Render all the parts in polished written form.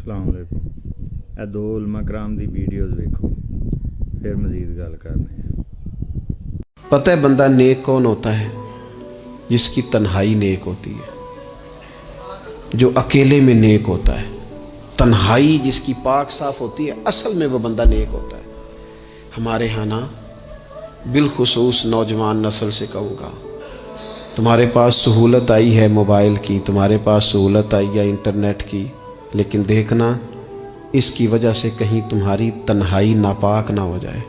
अस्सलाम वालेकुम। ਇਹ दो उलमा कराम दी वीडियोज़ वेखो, फिर मज़ीद गल करने हैं। पता है बंदा नेक कौन होता है? जिसकी तन्हाई नेक होती है, जो अकेले में नेक होता है। तन्हाई जिसकी पाक साफ होती है, असल में वो बंदा नेक होता है। हमारे यहाँ ना बिलखुसूस नौजवान नस्ल से कहूँगा, तुम्हारे पास सहूलत आई है मोबाइल की, तुम्हारे पास सहूलत आई है इंटरनेट की, लेकिन देखना इसकी वजह से कहीं तुम्हारी तन्हाई नापाक ना हो जाए।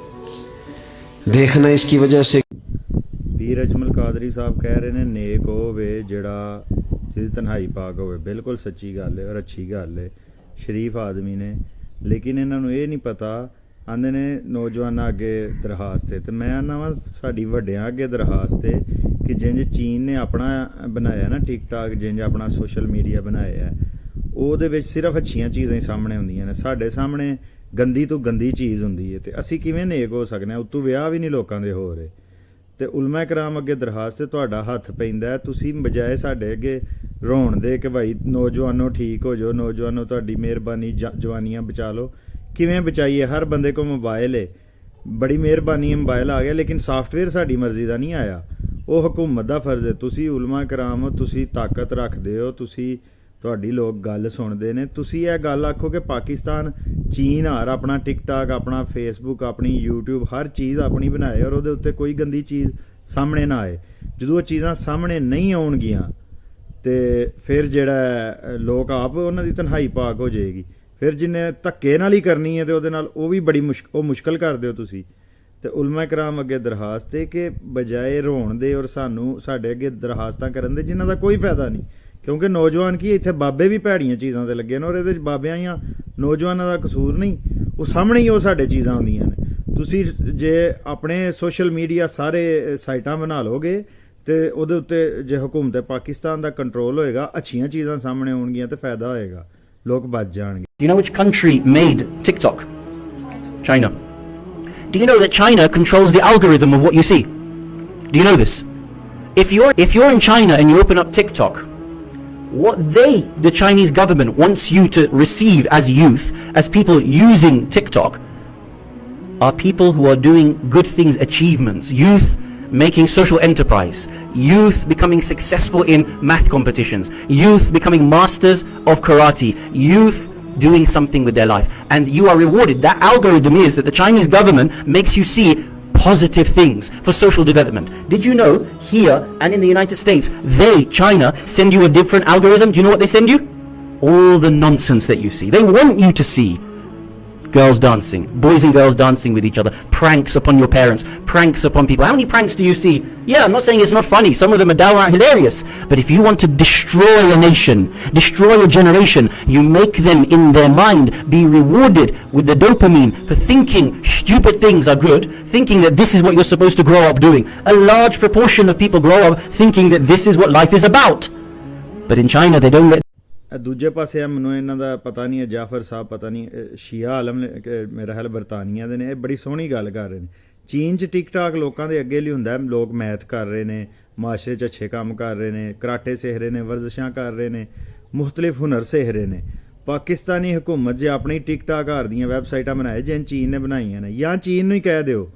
देखना इसकी वजह से। पीर अजमल कादरी साहब कह रहे हैं नेक होवे जेड़ा जिहदी तन्हाई पाक होवे। बिल्कुल सच्ची गल है और अच्छी गल है, शरीफ आदमी ने। लेकिन इन्हां नूं ये नहीं पता, आंदे ने नौजवानां अगे दरखास्त है, तो मैं आना वा साडी वड्डियां अगे दरखास्त है कि जिंज चीन ने अपना बनाया ना टिकटॉक, जिंज अपना सोशल मीडिया बनाया है, ਉਹਦੇ ਵਿੱਚ ਸਿਰਫ ਅੱਛੀਆਂ ਚੀਜ਼ਾਂ ਹੀ ਸਾਹਮਣੇ ਹੁੰਦੀਆਂ ਨੇ। ਸਾਡੇ ਸਾਹਮਣੇ ਗੰਦੀ ਤੋਂ ਗੰਦੀ ਚੀਜ਼ ਹੁੰਦੀ ਹੈ, ਤੇ ਅਸੀਂ ਕਿਵੇਂ ਨੇਕ ਹੋ ਸਕਦੇ ਹਾਂ? ਉੱਤੋਂ ਵਿਆਹ ਵੀ ਨਹੀਂ ਲੋਕਾਂ ਦੇ ਹੋ ਰਹੇ। ਤੇ ਉਲਮਾ ਕਰਾਮ ਅੱਗੇ ਦਰਖਾਸਤ ਹੈ, ਤੁਹਾਡਾ ਹੱਥ ਪੈਂਦਾ, ਤੁਸੀਂ ਬਜਾਏ ਸਾਡੇ ਅੱਗੇ ਰੋਣ ਦੇ ਕਿ ਭਾਈ ਨੌਜਵਾਨੋ ਠੀਕ ਹੋ ਜਾਓ, ਨੌਜਵਾਨੋ ਤੁਹਾਡੀ ਮਿਹਰਬਾਨੀ, ਜਵਾਨੀਆਂ ਬਚਾ ਲਓ। ਕਿਵੇਂ ਬਚਾਈਏ? ਹਰ ਬੰਦੇ ਕੋਲ ਮੋਬਾਈਲ ਹੈ, ਬੜੀ ਮਿਹਰਬਾਨੀ ਹੈ ਮੋਬਾਈਲ ਆ ਗਿਆ, ਲੇਕਿਨ ਸਾਫਟਵੇਅਰ ਸਾਡੀ ਮਰਜ਼ੀ ਦਾ ਨਹੀਂ ਆਇਆ। ਉਹ ਹਕੂਮਤ ਦਾ ਫਰਜ਼ ਹੈ। ਤੁਸੀਂ ਉਲਮਾ ਕਰਾਮ ਹੋ, ਤੁਸੀਂ ਤਾਕਤ ਰੱਖਦੇ ਹੋ, ਤੁਸੀਂ ਤੁਹਾਡੀ ਲੋਕ ਗੱਲ ਸੁਣਦੇ ਨੇ। ਤੁਸੀਂ ਇਹ ਗੱਲ ਆਖੋ ਕਿ ਪਾਕਿਸਤਾਨ ਚੀਨ ਹਾਰ ਆਪਣਾ ਟਿਕਟਾਕ, ਆਪਣਾ ਫੇਸਬੁੱਕ, ਆਪਣੀ ਯੂਟਿਊਬ, ਹਰ ਚੀਜ਼ ਆਪਣੀ ਬਣਾਏ ਔਰ ਉਹਦੇ ਉੱਤੇ ਕੋਈ ਗੰਦੀ ਚੀਜ਼ ਸਾਹਮਣੇ ਨਾ ਆਏ। ਜਦੋਂ ਉਹ ਚੀਜ਼ਾਂ ਸਾਹਮਣੇ ਨਹੀਂ ਆਉਣਗੀਆਂ ਤੇ ਫਿਰ ਜਿਹੜਾ ਲੋਕ ਆਪ ਉਹਨਾਂ ਦੀ ਤਨਹਾਈ ਪਾਕ ਹੋ ਜਾਏਗੀ। ਫਿਰ ਜਿੰਨੇ ਧੱਕੇ ਨਾਲ ਹੀ ਕਰਨੀ ਹੈ ਤੇ ਉਹਦੇ ਨਾਲ ਉਹ ਵੀ ਬੜੀ ਮੁਸ਼ਕਲ ਕਰ ਦਿਓ ਤੁਸੀਂ। ਤੇ ਉਲਮਾ ਕਰਾਮ ਅੱਗੇ ਦਰਖਾਸਤ ਹੈ ਕਿ ਬਜਾਏ ਰੋਣ ਦੇ ਔਰ ਸਾਨੂੰ ਸਾਡੇ ਅੱਗੇ ਦਰਖਾਸਤਾਂ ਕਰਨ ਦੇ ਜਿਨ੍ਹਾਂ ਦਾ ਕੋਈ ਫਾਇਦਾ ਨਹੀਂ, ਕਿਉਂਕਿ ਨੌਜਵਾਨ ਕੀ ਇੱਥੇ ਬਾਬੇ ਵੀ ਭੈੜੀਆਂ ਚੀਜ਼ਾਂ ਤੇ ਲੱਗੇ ਨੇ ਔਰ ਇਹਦੇ 'ਚ ਬਾਬਿਆਂ ਜਾਂ ਨੌਜਵਾਨਾਂ ਦਾ ਕਸੂਰ ਨਹੀਂ, ਉਹ ਸਾਹਮਣੇ ਹੀ ਉਹ ਸਾਡੇ ਚੀਜ਼ਾਂ ਆਉਂਦੀਆਂ ਨੇ। ਤੁਸੀਂ ਜੇ ਆਪਣੇ ਸੋਸ਼ਲ ਮੀਡੀਆ ਸਾਰੇ ਸਾਈਟਾਂ ਬਣਾ ਲਓਗੇ ਤੇ ਉਹਦੇ ਉੱਤੇ ਜੇ ਹਕੂਮਤ ਪਾਕਿਸਤਾਨ ਦਾ ਕੰਟਰੋਲ ਹੋਏਗਾ, ਅੱਛੀਆਂ ਚੀਜ਼ਾਂ ਸਾਹਮਣੇ ਆਉਣਗੀਆਂ ਤੇ ਫਾਇਦਾ ਹੋਏਗਾ, ਲੋਕ ਬਚ ਜਾਣਗੇ। Do you know which country made TikTok? China. Do you know that China controls the algorithm of what you see? Do you know this? If you're in China and you open up TikTok, what the Chinese government wants you to receive as youth, as people using TikTok, are people who are doing good things, achievements, youth making social enterprise, youth becoming successful in math competitions, youth becoming masters of karate, youth doing something with their life, and you are rewarded. That algorithm is that the Chinese government makes you see positive things for social development. Did you know here and in the United States, China send you a different algorithm? Do you know what they send you? All the nonsense that you see. They want you to see girls dancing, boys and girls dancing with each other, pranks upon your parents, pranks upon people. How many pranks do you see? Yeah, I'm not saying it's not funny. Some of them are downright hilarious. But if you want to destroy a nation, destroy a generation, you make them in their mind be rewarded with the dopamine for thinking stupid things are good, thinking that this is what you're supposed to grow up doing. A large proportion of people grow up thinking that this is what life is about. But in China, they don't let ਦੂਜੇ ਪਾਸੇ ਆ ਮੈਨੂੰ ਇਹਨਾਂ ਦਾ ਪਤਾ ਨਹੀਂ ਹੈ, ਜਾਫਰ ਸਾਹਿਬ ਪਤਾ ਨਹੀਂ ਸ਼ੀਆ ਆਲਮ ਮੇਰਾ ਖਿਆਲ ਬਰਤਾਨੀਆ ਦੇ ਨੇ। ਇਹ ਬੜੀ ਸੋਹਣੀ ਗੱਲ ਕਰ ਰਹੇ ਨੇ। ਚੀਨ 'ਚ ਟਿਕਟਾਕ ਲੋਕਾਂ ਦੇ ਅੱਗੇ ਲਈ ਹੁੰਦਾ, ਲੋਕ ਮੈਥ ਕਰ ਰਹੇ ਨੇ, ਮਾਸ਼ਰੇ 'ਚ ਅੱਛੇ ਕੰਮ ਕਰ ਰਹੇ ਨੇ, ਕਰਾਟੇ ਸਿੱਖ ਰਹੇ ਨੇ, ਵਰਜ਼ਿਸ਼ਾਂ ਕਰ ਰਹੇ ਨੇ, ਮੁਖਤਲਿਫ ਹੁਨਰ ਸਿੱਖ ਰਹੇ ਨੇ। ਪਾਕਿਸਤਾਨੀ ਹਕੂਮਤ ਜੇ ਆਪਣੀ ਟਿਕਟਾਕ ਹਾਰ ਦੀਆਂ ਵੈਬਸਾਈਟਾਂ ਬਣਾਏ ਜਿਨ ਚੀਨ ਨੇ ਬਣਾਈਆਂ ਨੇ, ਜਾਂ ਚੀਨ ਨੂੰ ਹੀ ਕਹਿ ਦਿਓ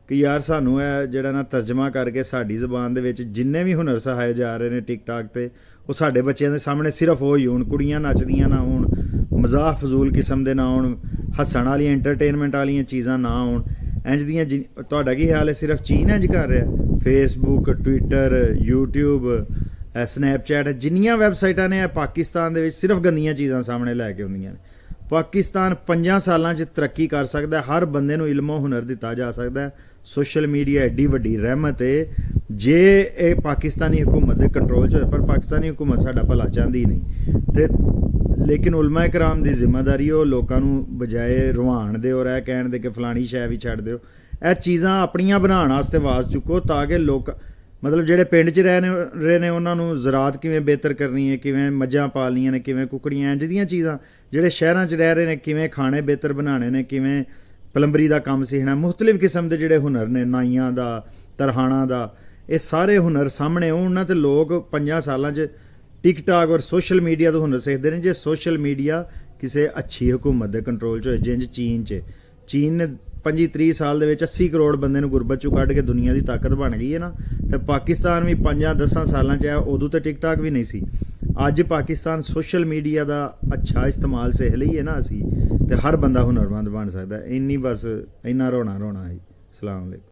ਕਿ ਯਾਰ ਸਾਨੂੰ ਇਹ ਜਿਹੜਾ ਨਾ ਤਰਜਮਾ ਕਰਕੇ ਸਾਡੀ ਜ਼ਬਾਨ ਦੇ ਵਿੱਚ ਜਿੰਨੇ ਵੀ ਹੁਨਰ ਸਿਖਾਏ ਜਾ ਰਹੇ ਨੇ ਟਿਕਟਾਕ 'ਤੇ, ਉਹ ਸਾਡੇ ਬੱਚਿਆਂ ਦੇ ਸਾਹਮਣੇ ਸਿਰਫ ਉਹ ਹੀ ਹੋਣ। ਕੁੜੀਆਂ ਨੱਚਦੀਆਂ ਨਾ ਹੋਣ, ਮਜ਼ਾਕ ਫਜ਼ੂਲ ਕਿਸਮ ਦੇ ਨਾ ਹੋਣ, ਹੱਸਣ ਵਾਲੀਆਂ ਇੰਟਰਟੇਨਮੈਂਟ ਵਾਲੀਆਂ ਚੀਜ਼ਾਂ ਨਾ ਹੋਣ। ਇੰਜ ਦੀਆਂ ਤੁਹਾਡਾ ਕੀ ਖਿਆਲ ਹੈ ਸਿਰਫ ਚੀਨ ਇੰਜ ਕਰ ਰਿਹਾ? ਫੇਸਬੁੱਕ, ਟਵਿੱਟਰ, ਯੂਟਿਊਬ, ਸਨੈਪਚੈਟ, ਜਿੰਨੀਆਂ ਵੈਬਸਾਈਟਾਂ ਨੇ ਪਾਕਿਸਤਾਨ ਦੇ ਵਿੱਚ ਸਿਰਫ ਗੰਦੀਆਂ ਚੀਜ਼ਾਂ ਸਾਹਮਣੇ ਲੈ ਕੇ ਆਉਂਦੀਆਂ ਨੇ। ਪਾਕਿਸਤਾਨ 5 ਸਾਲਾਂ 'ਚ ਤਰੱਕੀ ਕਰ ਸਕਦਾ, ਹਰ ਬੰਦੇ ਨੂੰ ਇਲਮੋ ਹੁਨਰ ਦਿੱਤਾ ਜਾ ਸਕਦਾ। ਸੋਸ਼ਲ ਮੀਡੀਆ ਐਡੀ ਵੱਡੀ ਰਹਿਮਤ ਹੈ ਜੇ ਇਹ ਪਾਕਿਸਤਾਨੀ ਹਕੂਮਤ ਦੇ ਕੰਟਰੋਲ 'ਚ ਹੋਏ, ਪਰ ਪਾਕਿਸਤਾਨੀ ਹਕੂਮਤ ਸਾਡਾ ਭਲਾ ਚਾਹੁੰਦੀ ਨਹੀਂ। ਤੇ ਲੇਕਿਨ ਉਲਮਾ ਇਕਰਾਮ ਦੀ ਜ਼ਿੰਮੇਦਾਰੀ ਉਹ ਲੋਕਾਂ ਨੂੰ ਬਜਾਏ ਰਵਾਣ ਦੇ ਔਰ ਇਹ ਕਹਿਣ ਦੇ ਕਿ ਫਲਾਣੀ ਸ਼ੈ ਵੀ ਛੱਡ ਦਿਓ, ਇਹ ਚੀਜ਼ਾਂ ਆਪਣੀਆਂ ਬਣਾਉਣ ਵਾਸਤੇ ਆਵਾਜ਼ ਚੁੱਕੋ, ਤਾਂ ਕਿ ਲੋਕ ਮਤਲਬ ਜਿਹੜੇ ਪਿੰਡ 'ਚ ਰਹੇ ਨੇ ਉਹਨਾਂ ਨੂੰ ਜ਼ਰਾਤ ਕਿਵੇਂ ਬਿਹਤਰ ਕਰਨੀ ਹੈ, ਕਿਵੇਂ ਮੱਝਾਂ ਪਾਲਣੀਆਂ ਨੇ, ਕਿਵੇਂ ਕੁਕੜੀਆਂ, ਇੰਝ ਦੀਆਂ ਚੀਜ਼ਾਂ। ਜਿਹੜੇ ਸ਼ਹਿਰਾਂ 'ਚ ਰਹਿ ਰਹੇ ਨੇ ਕਿਵੇਂ ਖਾਣੇ ਬਿਹਤਰ ਬਣਾਉਣੇ ਨੇ, ਕਿਵੇਂ ਪਲੰਬਰੀ ਦਾ ਕੰਮ ਸਿੱਖਣਾ, ਮੁਖਤਲਿਫ ਕਿਸਮ ਦੇ ਜਿਹੜੇ ਹੁਨਰ ਨੇ, ਨਾਈਆਂ ਦਾ, ਤਰਹਾਣਾ ਦਾ, ਇਹ ਸਾਰੇ ਹੁਨਰ ਸਾਹਮਣੇ ਆਉਣ ਨਾ, ਤੇ ਲੋਕ 5 ਸਾਲਾਂ 'ਚ ਟਿਕਟਾਕ ਔਰ ਸੋਸ਼ਲ ਮੀਡੀਆ ਤੋਂ ਹੁਨਰ ਸਿੱਖਦੇ ਨੇ। ਜੇ ਸੋਸ਼ਲ ਮੀਡੀਆ ਕਿਸੇ ਅੱਛੀ ਹਕੂਮਤ ਦੇ ਕੰਟਰੋਲ 'ਚ ਹੋਏ, ਜਿੰਜ ਚੀਨ ਨੇ 25-30 ਸਾਲ ਦੇ ਵਿੱਚ 80 ਕਰੋੜ ਬੰਦੇ ਨੂੰ ਗੁਰਬਤ 'ਚੋਂ ਕੱਢ ਕੇ ਦੁਨੀਆ ਦੀ ਤਾਕਤ ਬਣ ਗਈ ਹੈ ਨਾ। ਤੇ ਪਾਕਿਸਤਾਨ ਵੀ 5-10 ਸਾਲਾਂ 'ਚ ਆਇਆ, ਉਦੋਂ ਤਾਂ ਟਿਕਟਾਕ ਵੀ ਨਹੀਂ ਸੀ। ਅੱਜ ਪਾਕਿਸਤਾਨ ਸੋਸ਼ਲ ਮੀਡੀਆ ਦਾ ਅੱਛਾ ਇਸਤੇਮਾਲ ਸਿੱਖ ਲਈਏ ਨਾ ਅਸੀਂ, ਤੇ ਹਰ ਬੰਦਾ ਹੁਨਰਮੰਦ ਬਣ ਸਕਦਾ। ਇੰਨੀ ਬਸ ਇੰਨਾ ਰੋਣਾ ਹੈ। ਅਸਲਾਮ ਵਾਲੇਕੁਮ।